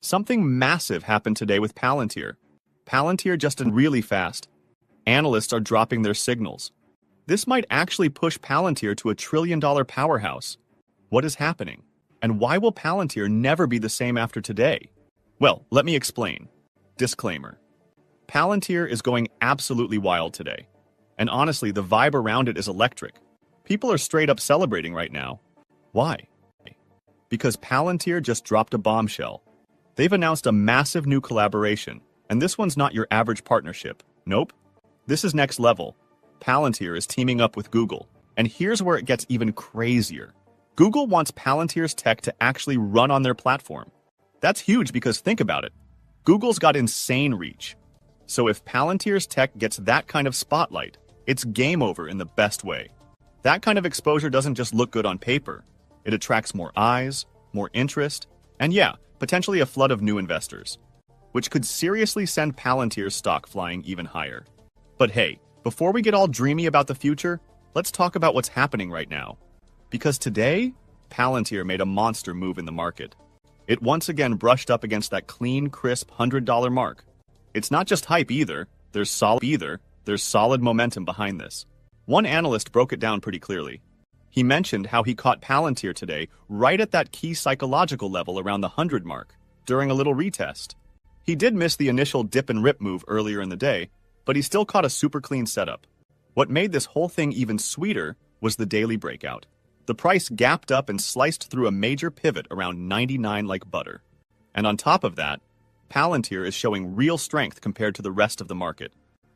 Something massive happened today with Palantir. Palantir just did really fast. Analysts are dropping their signals. This might actually push Palantir to a trillion-dollar powerhouse. What is happening? And why will Palantir never be the same after today? Well, let me explain. Disclaimer. Palantir is going absolutely wild today. And honestly, the vibe around it is electric. People are straight up celebrating right now. Why? Because Palantir just dropped a bombshell. They've announced a massive new collaboration, and this one's not your average partnership. Nope. This is next level. Palantir is teaming up with Google, and here's where it gets even crazier. Google wants Palantir's tech to actually run on their platform. That's huge because think about it. Google's got insane reach. So if Palantir's tech gets that kind of spotlight, it's game over in the best way. That kind of exposure doesn't just look good on paper. It attracts more eyes, more interest, and yeah, potentially a flood of new investors, which could seriously send Palantir's stock flying even higher. But hey, before we get all dreamy about the future, let's talk about what's happening right now. Because today, Palantir made a monster move in the market. It once again brushed up against that clean, crisp $100 mark. It's not just hype either. There's solid momentum behind this. One analyst broke it down pretty clearly. He mentioned how he caught Palantir today right at that key psychological level around the 100 mark during a little retest. He did miss the initial dip and rip move earlier in the day, but he still caught a super clean setup. What made this whole thing even sweeter was the daily breakout. The price gapped up and sliced through a major pivot around 99 like butter. And on top of that, Palantir is showing real strength compared to the rest of the market.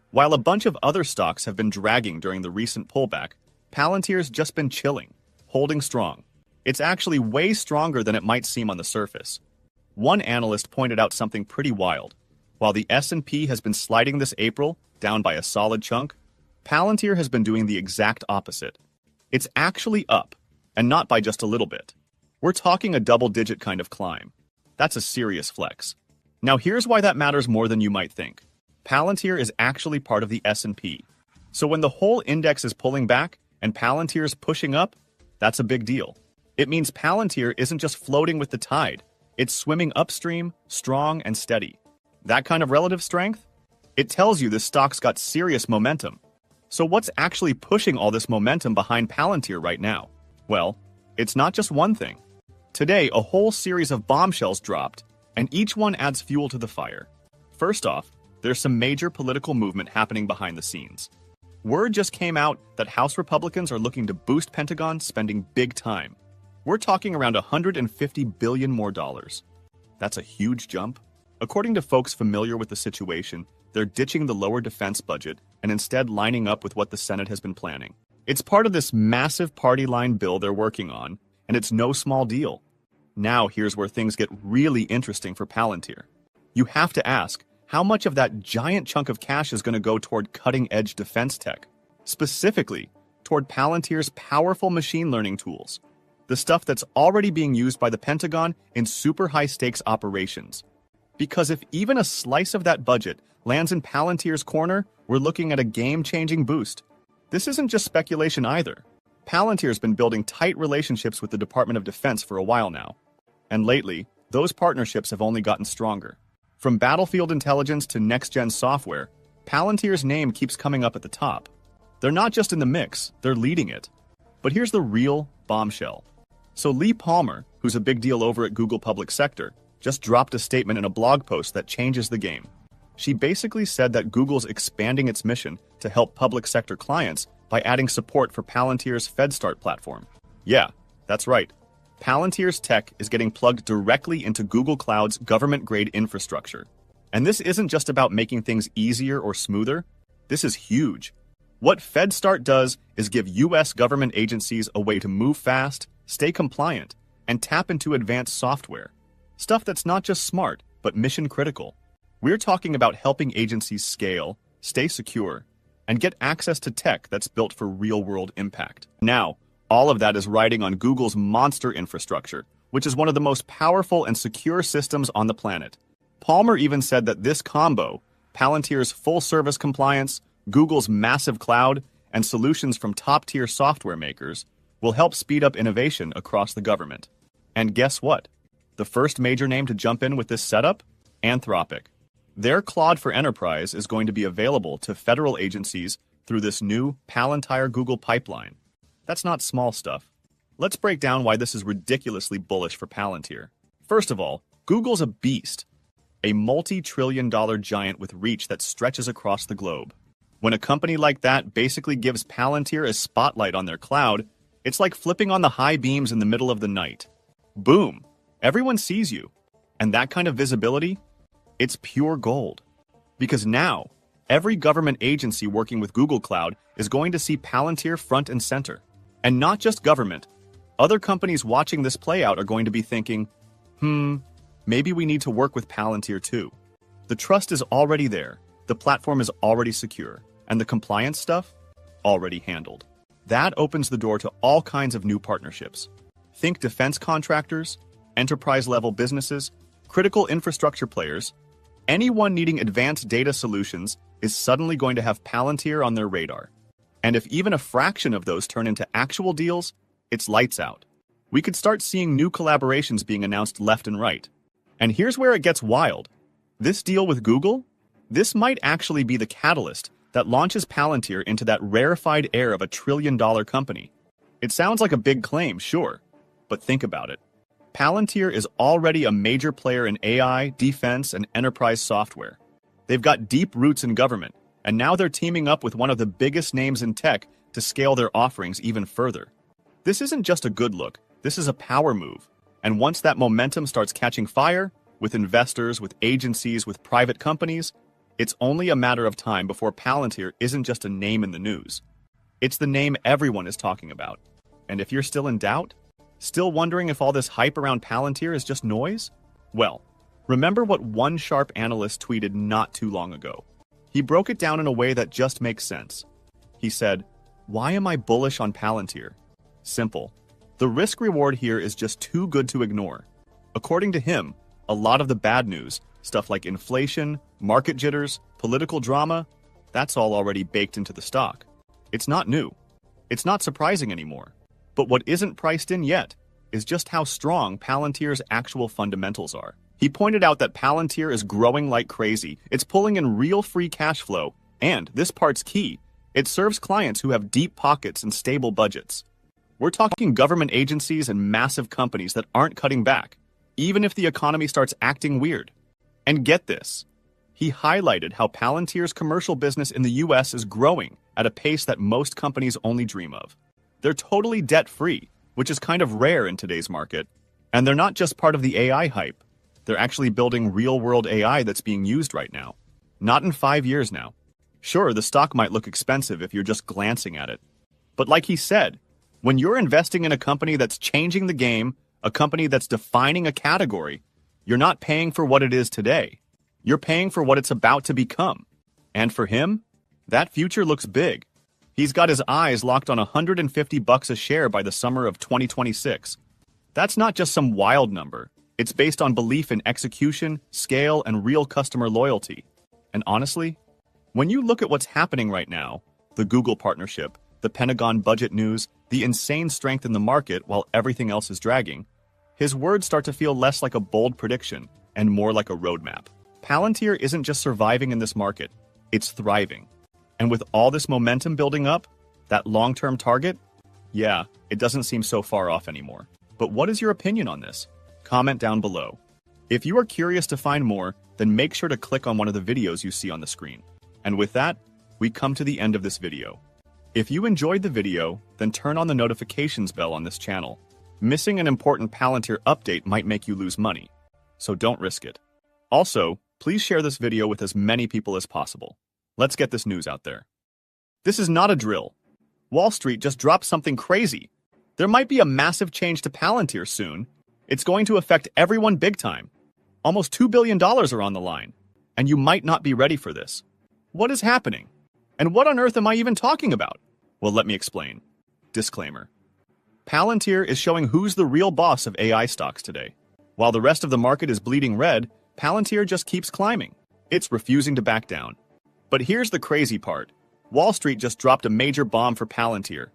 While a bunch of other stocks have been dragging during the recent pullback, Palantir's just been chilling, holding strong. It's actually way stronger than it might seem on the surface. One analyst pointed out something pretty wild. While the S&P has been sliding this April, down by a solid chunk, Palantir has been doing the exact opposite. It's actually up, and not by just a little bit. We're talking a double-digit kind of climb. That's a serious flex. Now here's why that matters more than you might think. Palantir is actually part of the S&P. So when the whole index is pulling back, and Palantir's pushing up, that's a big deal. It means Palantir isn't just floating with the tide. It's swimming upstream, strong and steady. That kind of relative strength? It tells you this stock's got serious momentum. So what's actually pushing all this momentum behind Palantir right now? Well, it's not just one thing. Today, a whole series of bombshells dropped, and each one adds fuel to the fire. First off, there's some major political movement happening behind the scenes. Word just came out that House Republicans are looking to boost Pentagon spending big time. We're talking around $150 billion more dollars. That's a huge jump. According to folks familiar with the situation, they're ditching the lower defense budget and instead lining up with what the Senate has been planning. It's part of this massive party line bill they're working on, and it's no small deal. Now here's where things get really interesting for Palantir. You have to ask, how much of that giant chunk of cash is going to go toward cutting-edge defense tech? Specifically, toward Palantir's powerful machine learning tools. The stuff that's already being used by the Pentagon in super high-stakes operations. Because if even a slice of that budget lands in Palantir's corner, we're looking at a game-changing boost. This isn't just speculation either. Palantir's been building tight relationships with the Department of Defense for a while now. And lately, those partnerships have only gotten stronger. From battlefield intelligence to next-gen software, Palantir's name keeps coming up at the top. They're not just in the mix, they're leading it. But here's the real bombshell. So Lee Palmer, who's a big deal over at Google Public Sector, just dropped a statement in a blog post that changes the game. She basically said that Google's expanding its mission to help public sector clients by adding support for Palantir's FedStart platform. Yeah, that's right. Palantir's tech is getting plugged directly into Google Cloud's government-grade infrastructure. And this isn't just about making things easier or smoother. This is huge. What FedStart does is give U.S. government agencies a way to move fast, stay compliant, and tap into advanced software. Stuff that's not just smart, but mission-critical. We're talking about helping agencies scale, stay secure, and get access to tech that's built for real-world impact. Now, all of that is riding on Google's monster infrastructure, which is one of the most powerful and secure systems on the planet. Palmer even said that this combo, Palantir's full-service compliance, Google's massive cloud, and solutions from top-tier software makers, will help speed up innovation across the government. And guess what? The first major name to jump in with this setup? Anthropic. Their Claude for Enterprise is going to be available to federal agencies through this new Palantir Google pipeline. That's not small stuff. Let's break down why this is ridiculously bullish for Palantir. First of all, Google's a beast. A multi-trillion-dollar giant with reach that stretches across the globe. When a company like that basically gives Palantir a spotlight on their cloud, it's like flipping on the high beams in the middle of the night. Boom! Everyone sees you. And that kind of visibility? It's pure gold. Because now, every government agency working with Google Cloud is going to see Palantir front and center. And not just government. Other companies watching this play out are going to be thinking, maybe we need to work with Palantir too. The trust is already there, the platform is already secure, and the compliance stuff? Already handled. That opens the door to all kinds of new partnerships. Think defense contractors, enterprise-level businesses, critical infrastructure players. Anyone needing advanced data solutions is suddenly going to have Palantir on their radar. And if even a fraction of those turn into actual deals, it's lights out. We could start seeing new collaborations being announced left and right. And here's where it gets wild. This deal with Google? This might actually be the catalyst that launches Palantir into that rarefied air of a trillion-dollar company. It sounds like a big claim, sure, but think about it. Palantir is already a major player in AI, defense, and enterprise software. They've got deep roots in government, and now they're teaming up with one of the biggest names in tech to scale their offerings even further. This isn't just a good look, this is a power move. And once that momentum starts catching fire, with investors, with agencies, with private companies, it's only a matter of time before Palantir isn't just a name in the news. It's the name everyone is talking about. And if you're still in doubt, still wondering if all this hype around Palantir is just noise? Well, remember what one sharp analyst tweeted not too long ago. He broke it down in a way that just makes sense. He said, "Why am I bullish on Palantir?" Simple. The risk-reward here is just too good to ignore. According to him, a lot of the bad news, stuff like inflation, market jitters, political drama, that's all already baked into the stock. It's not new. It's not surprising anymore. But what isn't priced in yet is just how strong Palantir's actual fundamentals are. He pointed out that Palantir is growing like crazy. It's pulling in real free cash flow. And, this part's key, it serves clients who have deep pockets and stable budgets. We're talking government agencies and massive companies that aren't cutting back, even if the economy starts acting weird. And get this, he highlighted how Palantir's commercial business in the US is growing at a pace that most companies only dream of. They're totally debt-free, which is kind of rare in today's market. And they're not just part of the AI hype. They're actually building real-world AI that's being used right now. Not in 5 years now. Sure, the stock might look expensive if you're just glancing at it. But like he said, when you're investing in a company that's changing the game, a company that's defining a category, you're not paying for what it is today. You're paying for what it's about to become. And for him, that future looks big. He's got his eyes locked on $150 a share by the summer of 2026. That's not just some wild number. It's based on belief in execution, scale, and real customer loyalty. And honestly, when you look at what's happening right now, the Google partnership, the Pentagon budget news, the insane strength in the market while everything else is dragging, his words start to feel less like a bold prediction and more like a roadmap. Palantir isn't just surviving in this market, it's thriving. And with all this momentum building up, that long-term target, yeah, it doesn't seem so far off anymore. But what is your opinion on this? Comment down below. If you are curious to find more, then make sure to click on one of the videos you see on the screen. And with that, we come to the end of this video. If you enjoyed the video, then turn on the notifications bell on this channel. Missing an important Palantir update might make you lose money, so don't risk it. Also, please share this video with as many people as possible. Let's get this news out there. This is not a drill. Wall Street just dropped something crazy. There might be a massive change to Palantir soon. It's going to affect everyone big time. Almost $2 billion are on the line, and you might not be ready for this. What is happening? And what on earth am I even talking about? Well, let me explain. Disclaimer. Palantir is showing who's the real boss of AI stocks today. While the rest of the market is bleeding red, Palantir just keeps climbing. It's refusing to back down. But here's the crazy part. Wall Street just dropped a major bomb for Palantir.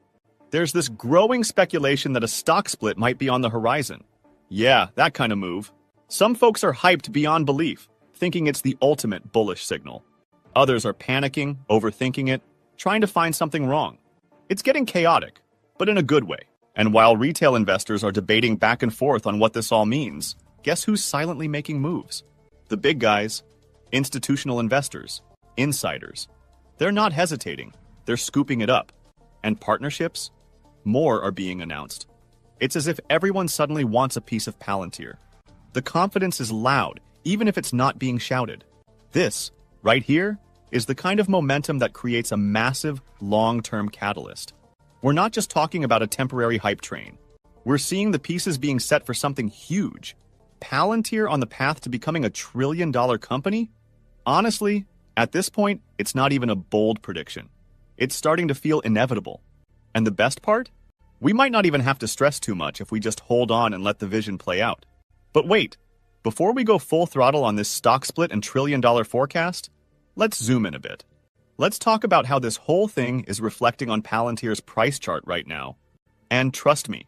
There's this growing speculation that a stock split might be on the horizon. Yeah, that kind of move. Some folks are hyped beyond belief, thinking it's the ultimate bullish signal. Others are panicking, overthinking it, trying to find something wrong. It's getting chaotic, but in a good way. And while retail investors are debating back and forth on what this all means, guess who's silently making moves? The big guys, institutional investors, insiders. They're not hesitating, they're scooping it up. And partnerships? More are being announced. It's as if everyone suddenly wants a piece of Palantir. The confidence is loud, even if it's not being shouted. This, right here, is the kind of momentum that creates a massive, long-term catalyst. We're not just talking about a temporary hype train. We're seeing the pieces being set for something huge. Palantir on the path to becoming a trillion-dollar company? Honestly, at this point, it's not even a bold prediction. It's starting to feel inevitable. And the best part? We might not even have to stress too much if we just hold on and let the vision play out. But wait, before we go full throttle on this stock split and trillion-dollar forecast, let's zoom in a bit. Let's talk about how this whole thing is reflecting on Palantir's price chart right now. And trust me,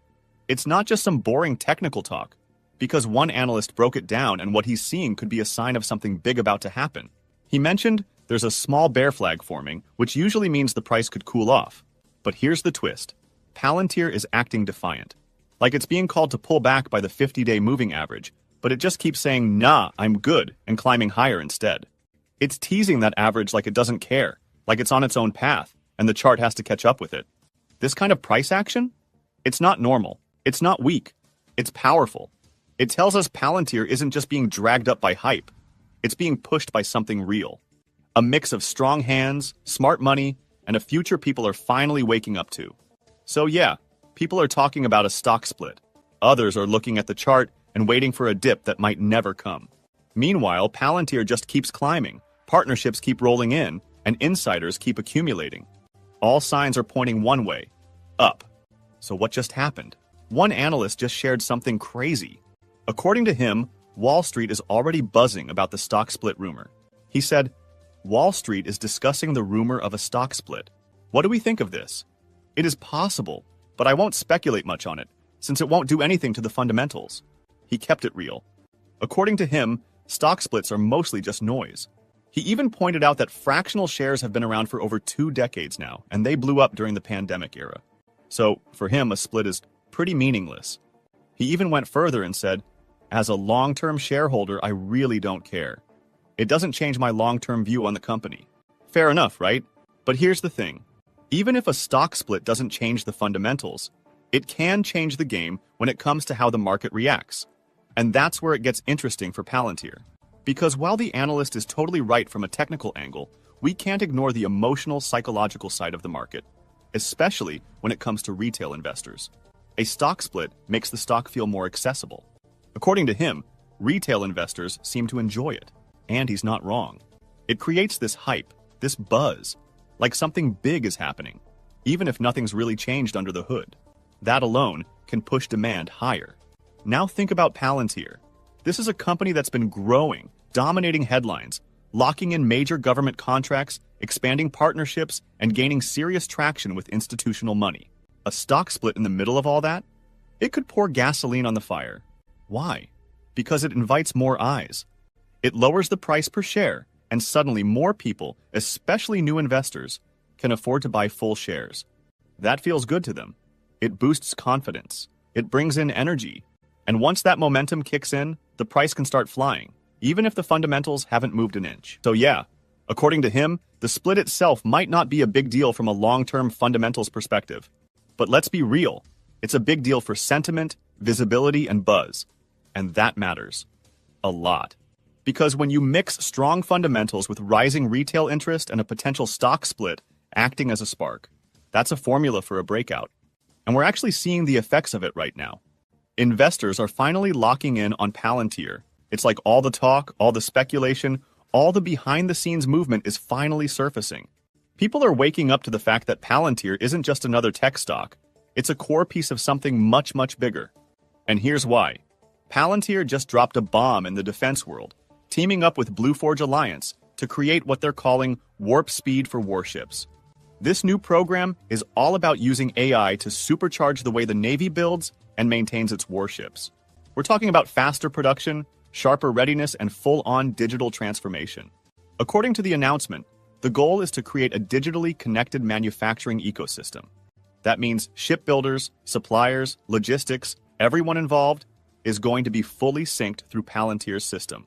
it's not just some boring technical talk, because one analyst broke it down and what he's seeing could be a sign of something big about to happen. He mentioned there's a small bear flag forming, which usually means the price could cool off. But here's the twist. Palantir is acting defiant. Like it's being called to pull back by the 50-day moving average, but it just keeps saying, nah, I'm good, and climbing higher instead. It's teasing that average like it doesn't care, like it's on its own path, and the chart has to catch up with it. This kind of price action? It's not normal. It's not weak. It's powerful. It tells us Palantir isn't just being dragged up by hype. It's being pushed by something real. A mix of strong hands, smart money, and a future people are finally waking up to. So yeah, people are talking about a stock split. Others are looking at the chart and waiting for a dip that might never come. Meanwhile, Palantir just keeps climbing, partnerships keep rolling in, and insiders keep accumulating. All signs are pointing one way, up. So what just happened? One analyst just shared something crazy. According to him, Wall Street is already buzzing about the stock split rumor. He said, Wall Street is discussing the rumor of a stock split. What do we think of this? It is possible, but I won't speculate much on it, since it won't do anything to the fundamentals. He kept it real. According to him, stock splits are mostly just noise. He even pointed out that fractional shares have been around for over 2 decades now, and they blew up during the pandemic era. So, for him, a split is pretty meaningless. He even went further and said, as a long-term shareholder, I really don't care. It doesn't change my long-term view on the company. Fair enough, right? But here's the thing. Even if a stock split doesn't change the fundamentals, it can change the game when it comes to how the market reacts. And that's where it gets interesting for Palantir. Because while the analyst is totally right from a technical angle, we can't ignore the emotional, psychological side of the market, especially when it comes to retail investors. A stock split makes the stock feel more accessible. According to him, retail investors seem to enjoy it. And he's not wrong. It creates this hype, this buzz, like something big is happening, even if nothing's really changed under the hood. That alone can push demand higher. Now think about Palantir. This is a company that's been growing, dominating headlines, locking in major government contracts, expanding partnerships, and gaining serious traction with institutional money. A stock split in the middle of all that? It could pour gasoline on the fire. Why? Because it invites more eyes. It lowers the price per share, and suddenly more people, especially new investors, can afford to buy full shares. That feels good to them. It boosts confidence. It brings in energy. And once that momentum kicks in, the price can start flying, even if the fundamentals haven't moved an inch. So yeah, according to him, the split itself might not be a big deal from a long-term fundamentals perspective. But let's be real. It's a big deal for sentiment, visibility, and buzz. And that matters. A lot. Because when you mix strong fundamentals with rising retail interest and a potential stock split acting as a spark, that's a formula for a breakout. And we're actually seeing the effects of it right now. Investors are finally locking in on Palantir. It's like all the talk, all the speculation, all the behind-the-scenes movement is finally surfacing. People are waking up to the fact that Palantir isn't just another tech stock. It's a core piece of something much, much bigger. And here's why. Palantir just dropped a bomb in the defense world, teaming up with Blueforge Alliance to create what they're calling Warp Speed for Warships. This new program is all about using AI to supercharge the way the Navy builds and maintains its warships. We're talking about faster production, sharper readiness, and full-on digital transformation. According to the announcement, the goal is to create a digitally connected manufacturing ecosystem. That means shipbuilders, suppliers, logistics, everyone involved is going to be fully synced through Palantir's system.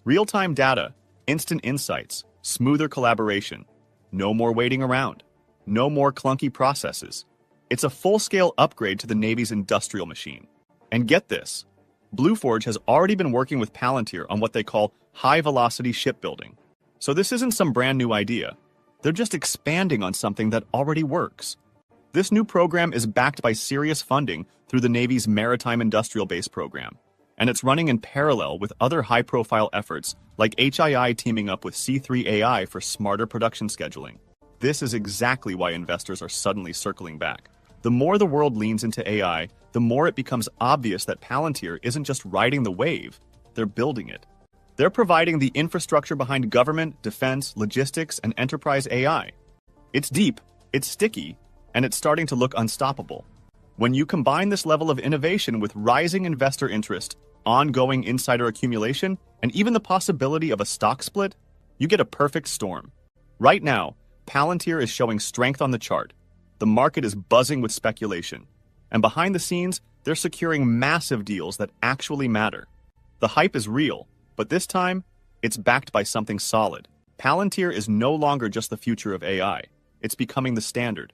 Real-time data, instant insights, smoother collaboration. No more waiting around. No more clunky processes. It's a full-scale upgrade to the Navy's industrial machine. And get this, Blueforge has already been working with Palantir on what they call high-velocity shipbuilding. So this isn't some brand new idea. They're just expanding on something that already works. This new program is backed by serious funding through the Navy's Maritime Industrial Base program, and it's running in parallel with other high-profile efforts like HII teaming up with C3AI for smarter production scheduling. This is exactly why investors are suddenly circling back. The more the world leans into AI, the more it becomes obvious that Palantir isn't just riding the wave, they're building it. They're providing the infrastructure behind government, defense, logistics, and enterprise AI. It's deep, it's sticky, and it's starting to look unstoppable. When you combine this level of innovation with rising investor interest, ongoing insider accumulation, and even the possibility of a stock split, you get a perfect storm. Right now, Palantir is showing strength on the chart. The market is buzzing with speculation. And behind the scenes, they're securing massive deals that actually matter. The hype is real, but this time, it's backed by something solid. Palantir is no longer just the future of AI. It's becoming the standard.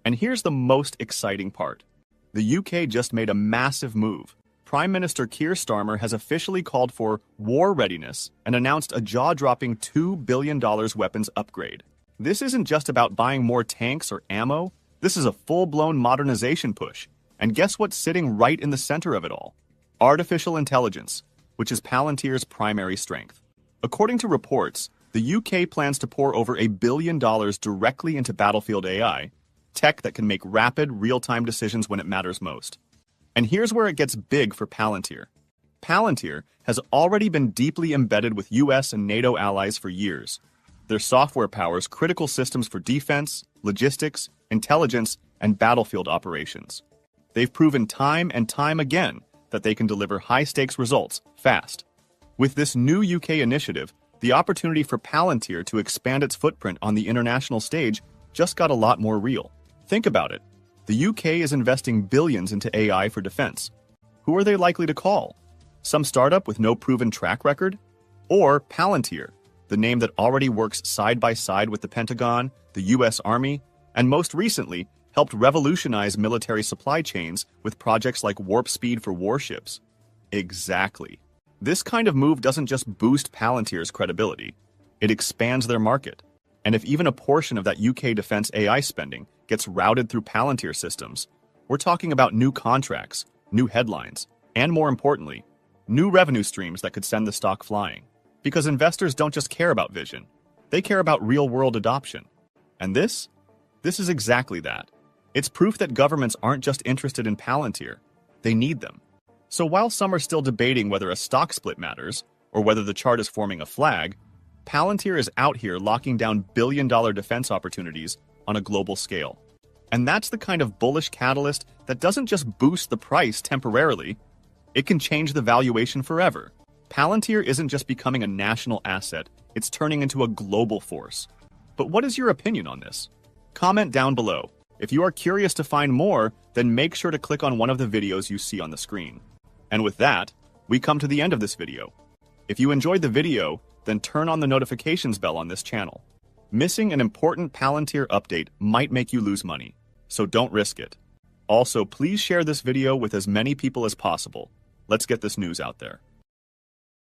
And here's the most exciting part. The UK just made a massive move. Prime Minister Keir Starmer has officially called for war readiness and announced a jaw-dropping $2 billion weapons upgrade. This isn't just about buying more tanks or ammo. This is a full-blown modernization push. And guess what's sitting right in the center of it all? Artificial intelligence, which is Palantir's primary strength. According to reports, the UK plans to pour over $1 billion directly into battlefield AI, tech that can make rapid, real-time decisions when it matters most. And here's where it gets big for Palantir. Palantir has already been deeply embedded with US and NATO allies for years. Their software powers critical systems for defense, logistics, intelligence, and battlefield operations. They've proven time and time again that they can deliver high-stakes results fast. With this new UK initiative, the opportunity for Palantir to expand its footprint on the international stage just got a lot more real. Think about it. The UK is investing billions into AI for defense. Who are they likely to call? Some startup with no proven track record? Or Palantir, the name that already works side by side with the Pentagon, the US Army, and most recently helped revolutionize military supply chains with projects like Warp Speed for warships. Exactly. This kind of move doesn't just boost Palantir's credibility, it expands their market. And if even a portion of that UK defense AI spending gets routed through Palantir systems, we're talking about new contracts, new headlines, and more importantly, new revenue streams that could send the stock flying. Because investors don't just care about vision, they care about real-world adoption. And this is exactly that. It's proof that governments aren't just interested in Palantir, they need them. So while some are still debating whether a stock split matters, or whether the chart is forming a flag, Palantir is out here locking down billion-dollar defense opportunities on a global scale. And that's the kind of bullish catalyst that doesn't just boost the price temporarily, it can change the valuation forever. Palantir isn't just becoming a national asset, it's turning into a global force. But what is your opinion on this? Comment down below. If you are curious to find more, then make sure to click on one of the videos you see on the screen. And with that, we come to the end of this video. If you enjoyed the video, then turn on the notifications bell on this channel. Missing an important Palantir update might make you lose money, so don't risk it. Also, please share this video with as many people as possible. Let's get this news out there.